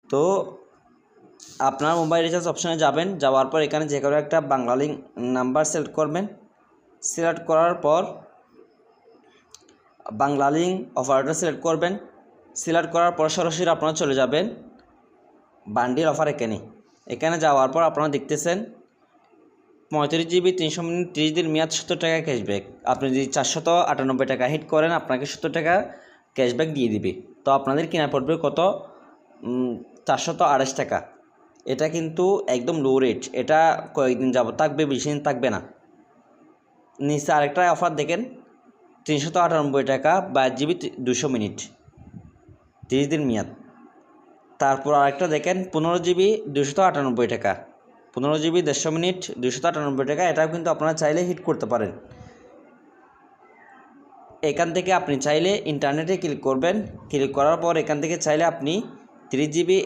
তো আপনার mobile recharge অপশানে যাবেন, যাওয়ার পর এখানে যে কোনো একটা বাংলালিংক নাম্বার সিলেক্ট করবেন। সিলেক্ট করার পর বাংলালিংক অফারটা সিলেক্ট করবেন। সিলেক্ট করার পর সরাসরি আপনারা চলে যাবেন বান্ডিল অফার। এখানে যাওয়ার পর আপনারা দেখতেছেন 35 জিবি 300 মিনিট 30 দিন মেয়াদ 70 টাকা ক্যাশব্যাক। আপনি যদি 498 টাকা হিট করেন আপনাকে 70 টাকা ক্যাশব্যাক দিয়ে দিবে। তো আপনাদের কেনা পড়বে কত? 428 টাকা। এটা কিন্তু একদম লো রেট, এটা কয়েকদিন যাবত থাকবে, বেশি দিন থাকবে না। নিচে আরেকটা অফার দেখেন 398 টাকা 22 জিবি 200 মিনিট 30 দিন মেয়াদ। তারপর আরেকটা দেখেন 15 জিবি 298 টাকা, 15 জিবি 150 মিনিট 298 টাকা। এটাও কিন্তু আপনারা চাইলে হিট করতে পারেন। এখান থেকে আপনি চাইলে ইন্টারনেটে ক্লিক করবেন। ক্লিক করার পর এখান থেকে চাইলে আপনি 3 জিবি